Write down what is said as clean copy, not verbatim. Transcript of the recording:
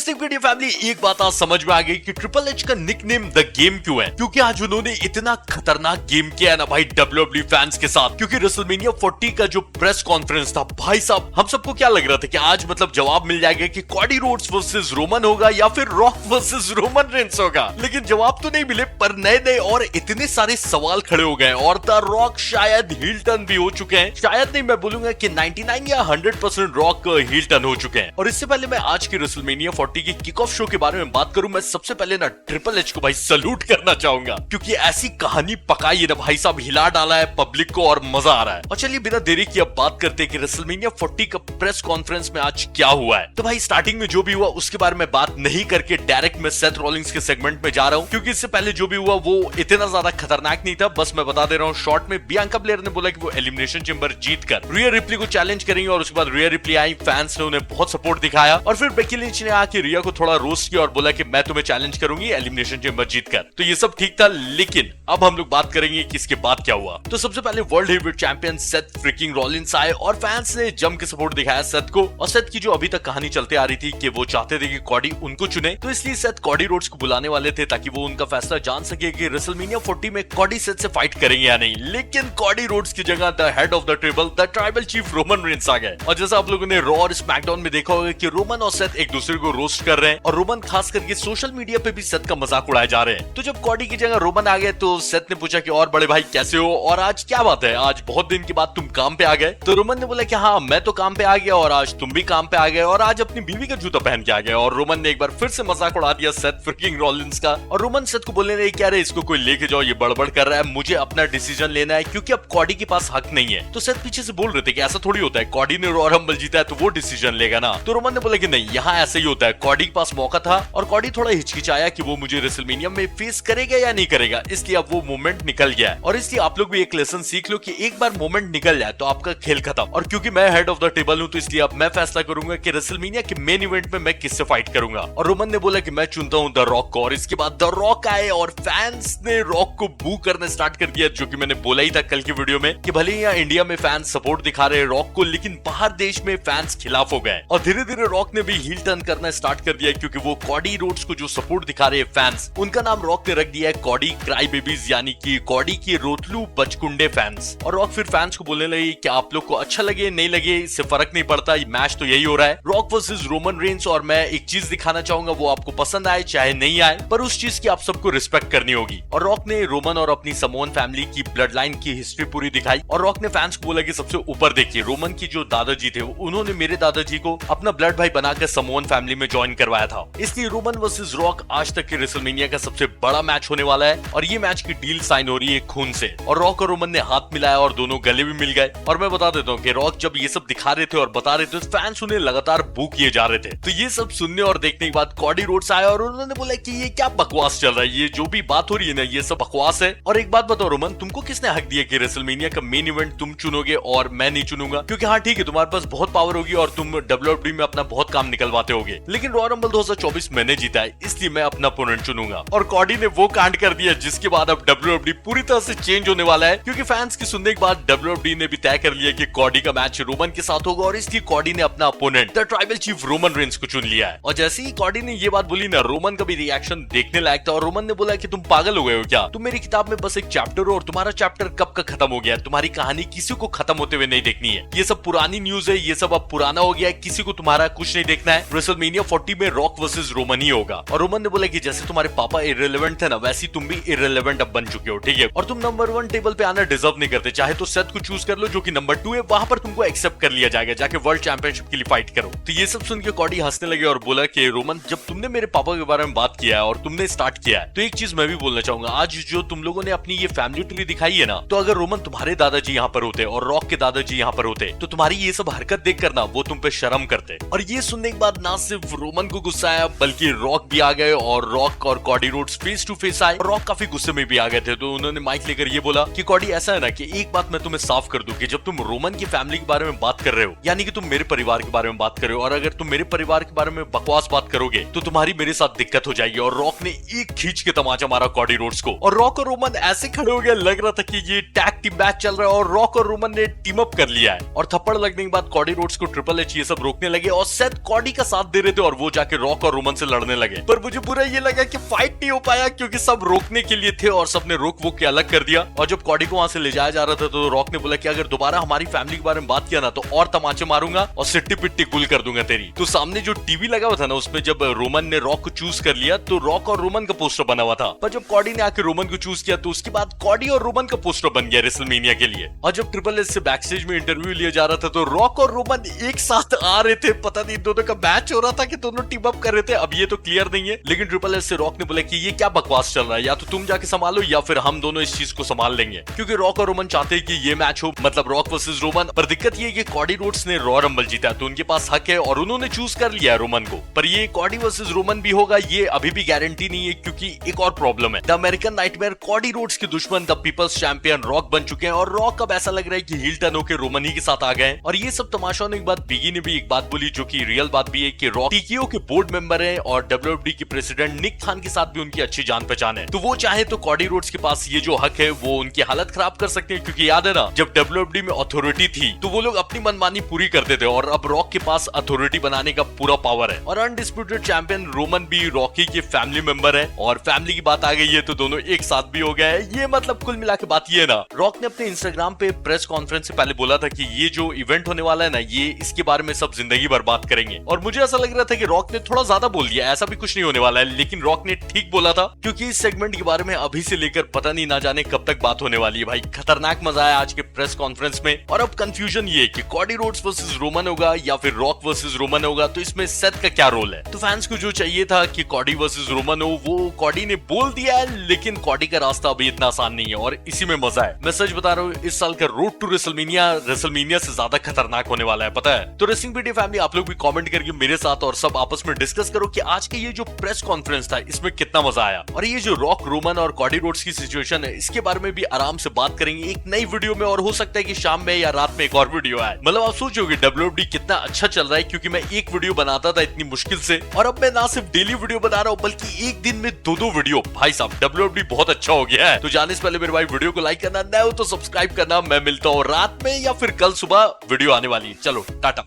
Wrestling video family, एक बात आज समझ में आ गई कि ट्रिपल एच का निकनेम द गेम क्यों है। क्योंकि आज उन्होंने इतना खतरनाक गेम किया है ना भाई डब्ल्यूडब्ल्यूई फैंस के साथ। क्योंकि रेसलमेनिया 40 का जो प्रेस कॉन्फ्रेंस था भाई साहब, हम सबको क्या लग रहा था कि आज मतलब जवाब मिल जाएगा कि कॉडी रोड्स वर्सेस रोमन होगा या फिर रॉक वर्सेस रोमन रेंस होगा। लेकिन जवाब तो नहीं मिले, पर नए नए और इतने सारे सवाल खड़े हो गए और द रॉक शायद हील टर्न भी हो चुके हैं। शायद नहीं, मैं बोलूंगा कि 99 या 100% रॉक हील टर्न हो चुके हैं। और इससे पहले मैं आज की रेसलमेनिया 40 की किक ऑफ शो के बारे में बात करूं, मैं सबसे पहले ना ट्रिपल एच को भाई सल्यूट करना चाहूंगा। क्योंकि ऐसी कहानी पकाई है ना भाई साहब, हिला डाला है पब्लिक को और मजा आ रहा है। और चलिए बिना देरी की अब बात करते हैं कि रेसलमेनिया 40 का प्रेस कॉन्फ्रेंस में आज क्या हुआ है। तो भाई स्टार्टिंग में जो भी हुआ उसके बारे में बात नहीं करके डायरेक्ट मैं सेथ रॉलिंग्स के सेगमेंट में जा रहा हूं। क्योंकि इससे पहले जो भी हुआ वो इतना ज्यादा खतरनाक नहीं था। बस मैं बता दे रहा हूं शॉर्ट में, बियांका ब्लेयर ने बोला कि वो एलिमिनेशन चेंबर जीतकर रिया रिप्ली को चैलेंज करेंगे और उसके बाद रिया रिप्ली आई, फैंस ने उन्हें बहुत सपोर्ट दिखाया और फिर बेकी लिंच ने आके रिया को थोड़ा रोस्ट किया और बोला कि मैं तुम्हें चैलेंज करूंगी एलिमिनेशन चेंबर जीतकर। तो ये सब ठीक था, लेकिन अब हम लोग बात करेंगे कि इसके बाद क्या हुआ। तो सबसे पहले world heavyweight champion Seth fricking Rollins आए और फैंस ने जम के सपोर्ट दिखाया सेथ को। और सेथ की जो अभी तक कहानी चलते आ रही थी कि वो चाहते थे कि कॉडी उनको चुने, तो इसलिए सेथ कॉडी रोड्स को बुलाने वाले थे ताकि वो उनका फैसला जान सके कि रेसलमेनिया 40 में कॉडी सेथ से फाइट करेंगे या नहीं। लेकिन कॉडी रोड्स की जगह the head of the table the tribal chief Roman Reigns आ गए। और जैसा आप लोगों ने रॉ और स्मैकडाउन में देखा होगा कि रोमन और सेथ एक दूसरे को रोस्ट कर रहे हैं और रोमन खास करके सोशल मीडिया पे भी सेथ का मजाक उड़ाए जा रहे हैं। तो जब कॉडी की जगह रोमन आ गए तो सेथ ने पूछा कि और बड़े भाई कैसे हो और आज क्या बात है, आज बहुत दिन के बाद तुम काम पे आ गए। तो रोमन ने बोला कि हाँ मैं तो काम पे आ गया और आज तुम भी काम पे आ गए और आज अपनी बीवी का जूता पहन के आ गए। और रोमन ने एक बार फिर से मजाक उड़ा दिया सेथ फ्रिकिंग रॉलिंस का। और रोमन सेथ को बोलने लगे क्या रे इसको कोई लेके जाओ, ये बड़बड़ कर रहा है, मुझे अपना डिसीजन लेना है क्योंकि अब कॉडी के पास हक नहीं है। तो सेथ पीछे से बोल रहे थे कि ऐसा थोड़ी होता है, कॉडी ने रॉ रंबल जीता है तो वो डिसीजन लेगा ना। तो रोमन ने बोला कि नहीं, यहाँ ऐसा ही होता है, कॉडी के पास मौका था और कॉडी थोड़ा हिचकिचाया कि वो मुझे रेसलमेनिया में फेस करेगा या नहीं करेगा, इसलिए अब वो मोमेंट निकल गया है। और इसलिए आप लोग भी एक लेसन सीख लो कि एक बार मोमेंट निकल जाए तो आपका खेल खत्म। और क्योंकि मैं हेड ऑफ द टेबल हूं तो इसलिए अब मैं फैसला करूंगा कि रेसलमेनिया के मेन इवेंट में मैं किससे फाइट करूंगा। और रोमन ने बोला कि मैं चुनता हूं द रॉक को। और इसके बाद द रॉक आए और फैंस ने रॉक को बू करने स्टार्ट कर दिया, जो कि मैंने बोला ही था कल की वीडियो में कि भले ही यहाँ इंडिया में फैंस सपोर्ट दिखा रहे हैं रॉक को, लेकिन बाहर देश में फैंस खिलाफ हो गए। और धीरे धीरे रॉक ने भी हील टर्न करना स्टार्ट कर दिया क्योंकि वो कॉडी रोड्स को जो सपोर्ट दिखा रहे हैं फैंस, उनका नाम रॉक ने रख दिया है कॉडी क्राई बेबीज, यानी कि कॉडी के रोतलू बचकुंडे फैंस। और रॉक फिर फैंस को बोलने लगे कि आप लोग को अच्छा लगे नहीं लगे इससे फर्क नहीं पड़ता, मैच तो यही हो रहा है, रॉक वर्सेस रोमन रेंस। और मैं एक चीज दिखाना चाहूंगा, वो आपको पसंद आए चाहे नहीं आए, पर उस चीज की आप सबको रिस्पेक्ट करनी होगी। और रॉक ने रोमन और अपनी समोन फैमिली की ब्लड लाइन की हिस्ट्री पूरी दिखाई। और रॉक ने फैंस को बोला कि सबसे ऊपर देखिए, रोमन की जो दादाजी थे उन्होंने मेरे दादाजी को अपना ब्लड भाई बनाकर समोन फैमिली में ज्वाइन करवाया था। इसलिए रोमन वर्सेस रॉक आज तक के रेसलमेनिया का सबसे बड़ा मैच होने वाला है और ये मैच की डील साइन हो रही है खून से। और रॉक और रोमन ने हाथ मिलाया और दोनों गले भी मिल गए। और मैं बता देता हूँ कि रॉक जब ये सब दिखा रहे थे और बता रहे थे तो फैंस उन्हें लगातार बू किए जा रहे थे। तो ये सब सुनने और देखने के बाद कॉडी रोड्स आया और उन्होंने बोला कि ये क्या बकवास चल रहा है, ये जो भी बात हो रही है ना ये सब बकवास है। और एक बात बताओ रोमन, तुमको किसने हक दिया कि रेसलमेनिया का मेन इवेंट तुम चुनोगे और मैं नहीं चुनूंगा? क्योंकि हाँ ठीक है तुम्हारे पास बहुत पावर होगी और तुम डब्ल्यूडब्ल्यूई में अपना बहुत काम निकलवाते होगे, लेकिन रॉ रंबल 2024 मैंने जीता है इसलिए मैं अपना अपोनेंट चुनूंगा। और कॉडी ने वो कांड कर दिया जिसके बाद अब डब्ल्यूडब्ल्यूई पूरी तरह से चेंज होने वाला है। क्योंकि फैंस की सुनने के बाद डब्ल्यूडब्ल्यूई ने भी तय कर लिया कि कॉडी का मैच रोमन के साथ होगा और इसलिए कॉडी ने अपना opponent the tribal chief Roman Reigns को चुन लिया है। और जैसे ही कॉडी ने ये बात बोली ना, रोमन का भी रिएक्शन देखने लायक था। और रोमन ने बोला कि तुम पागल हो गए हो क्या, तुम मेरी किताब में बस एक चैप्टर हो और तुम्हारा चैप्टर कब का खत्म हो गया, तुम्हारी कहानी किसी को खत्म होते हुए नहीं देखनी है, ये सब पुरानी न्यूज है, ये सब अब पुराना हो गया है, किसी को तुम्हारा कुछ नहीं देखना है। रेसलमेनिया 40 में रॉक वर्सेस रोमन ही होगा। और रोमन ने बोला कि जैसे तुम्हारे पापा इररिलेवेंट थे ना, वैसे तुम भी इररिलेवेंट अब बन चुके हो, ठीक है, और तुम नंबर 1 टेबल पे आना डिजर्व नहीं करते, चाहे तो सेथ को चूज कर लो जो कि नंबर 2 है, वहां पर तुमको एक्सेप्ट कर लिया जाएगा, जाके वर्ल्ड चैंपियनशिप के लिए फाइट करो। तो ये सब सुन के कॉडी हंसने लगे और बोला कि रोमन जब तुमने मेरे पापा के बारे में बात किया है और तुमने स्टार्ट किया है, तो एक चीज मैं भी बोलना चाहूंगा, आज जो तुम लोगों ने अपनी ये फैमिली ट्री दिखाई है ना, तो अगर रोमन तुम्हारे दादाजी यहाँ पर होते और रॉक के दादाजी यहाँ पर होते तो तुम्हारी ये सब हरकत देख कर ना वो तुम पे शर्म करते। और ये सुनने के बाद ना सिर्फ रोमन को गुस्सा आया बल्कि रॉक भी आ गए और रॉक और Cody Rhodes face to face आए। रॉक काफी गुस्से में भी आ गए थे, तो उन्होंने माइक लेकर ये बोला कि कॉडी ऐसा है ना कि एक बात मैं तुम्हें साफ कर दूं कि जब तुम रोमन की फैमिली के बारे में बात कर रहे हो, यानी कि तुम मेरे परिवार के बारे में बात कर रहे हो, और अगर तुम मेरे परिवार के बारे में बकवास बात करोगे तो तुम्हारी मेरे साथ दिक्कत हो जाएगी। और रॉक ने एक खींच के तमाचा मारा कॉडी रोड्स को और रॉक और रोमन ऐसे खड़े हो गए, लग रहा था कि ये टैग टीम मैच चल रहा है और रॉक और रोमन ने टीम अप कर लिया है और थप्पड़ लगने के बाद कॉडी रोड्स को ट्रिपल एच ये सब रोकने लगे और सेथ कॉडी का साथ दे रहे थे और वो जाके रॉक और रोमन से लड़ने लगे। पर मुझे बुरा ये लगा कि फाइट नहीं हो पाया क्योंकि सब रोकने के लिए थे और सबने रोक वो के अलग कर दिया। और जब कॉडी को वहां से ले जाया जा रहा था तो रॉक ने बोला कि अगर दोबारा हमारी फैमिली के बारे में बात किया ना तो और तमाचे मारूंगा और सिट्टी पिट्टी गुल कर दूंगा तेरी। तो सामने जो टीवी लगा हुआ था ना उसमें जब रोमन ने रॉक को चूज कर लिया तो रॉक और रोमन का पोस्टर बना हुआ था, पर जब कॉडी ने आके रोमन को चूज किया तो उसके बाद कॉडी और रोमन का पोस्टर बन गया रेसलमेनिया के लिए। और जब ट्रिपल एच से बैक स्टेज में इंटरव्यू लिया जा रहा था तो रॉक और रोमन एक साथ आ रहे थे, पता नहीं दोनों का मैच हो रहा था कि दोनों टीम अप कर रहे थे, अब ये तो क्लियर नहीं है। लेकिन ट्रिपल एच से रॉक ने बोला कि ये क्या बकवास चल रहा है, या तो तुम जाके संभालो या फिर हम दोनों इस चीज को संभाल लेंगे, क्योंकि रॉक और रोमन चाहते हैं कि ये मैच हो, मतलब रॉक वर्सेस रोमन। पर दिक्कत ये है कि कॉडी रोड्स ने रॉ रंबल जीता तो उनके पास हक है और उन्होंने चूज कर लिया रोमन को। पर ये कॉडी वर्सेस रोमन भी होगा ये अभी भी गारंटी नहीं है, क्योंकि एक और प्रॉब्लम है। The American nightmare Cody Rhodes के दुश्मन द पीपल्स चैंपियन रॉक बन चुके हैं और रॉक अब ऐसा लग रहा है कि हील टर्न होकर रोमन ही के साथ आ गए। और ये सब तमाशा होने के बाद बिगी ने भी एक बात बोली जो कि रियल बात भी है कि रॉक टीकेओ के बोर्ड मेंबर है और डब्ल्यूडब्ल्यूई के प्रेसिडेंट निक खान के साथ भी उनकी अच्छी जान पहचान है, तो वो चाहे तो कॉडी रोड्स के पास ये जो हक है वो उनकी हालत खराब कर सकते हैं। क्योंकि याद है ना जब डब्ल्यूडब्ल्यूई में अथॉरिटी थी तो वो लोग अपनी मनमानी पूरी करते थे और अब रॉक के पास अथॉरिटी बनाने का पूरा पावर है। और अनडिस्प्यूटेड चैंपियन रोमन भी रॉकी के फैमिली मेंबर है और फैमिली की बात आ गई है तो दोनों एक साथ भी हो गए। ये मतलब कुल मिला के बात ये है ना, रॉक ने अपने इंस्टाग्राम पे प्रेस कॉन्फ्रेंस से पहले बोला था कि ये जो इवेंट होने वाला है ना ये इसके बारे में सब जिंदगी बर्बाद करेंगे। और मुझे ऐसा लग रहा था कि रॉक ने थोड़ा ज्यादा बोल दिया, ऐसा भी कुछ नहीं होने वाला है, लेकिन रॉक ने ठीक बोला था क्योंकि इस सेगमेंट के बारे में अभी से लेकर पता नहीं ना जाने कब तक बात होने वाली है। भाई खतरनाक मजा आया आज के प्रेस कॉन्फ्रेंस में। और अब कंफ्यूजन ये है कि कॉडी रोड्स वर्सेस रोमन होगा या फिर रॉक वर्सेस रोमन होगा, तो इसमें सेथ का क्या रोल है। तो फैंस को जो चाहिए था कि कॉडी वर्सेस रोमन हो वो कॉडी ने बोल दिया है, लेकिन कॉडी का रास्ता अभी इतना आसान नहीं है और इसी में मजा है। मैं सच बता रहा हूँ इस साल का रोड टू रेसलमेनिया से ज्यादा खतरनाक होने वाला है, पता है। तो रेसलिंग पीडी फैमिली आप लोग भी कमेंट करके मेरे साथ और सब आपस में डिस्कस करो कि आज के ये जो प्रेस कॉन्फ्रेंस था इसमें कितना मजा आया। और ये जो रॉक रोमन और कॉडी रोड्स की सिचुएशन है इसके बारे में भी आराम से बात करेंगे एक नई वीडियो में, और हो सकता है कि शाम में या रात में एक और वीडियो आए। मतलब आप सोचोगे डब्ल्यूडब्ल्यूई कितना अच्छा चल रहा है, क्योंकि मैं एक वीडियो बनाता था इतनी मुश्किल से और अब मैं ना सिर्फ डेली वीडियो बना रहा हूँ बल्कि एक दिन में दो वीडियो। भाई साहब डब्ल्यूडब्ल्यूई बहुत अच्छा हो गया है। तो जाने से पहले मेरे भाई वीडियो को लाइक करना, नया हो तो सब्सक्राइब करना। मैं मिलता हूँ रात में या फिर कल सुबह वीडियो आने वाली है। चलो टाटा।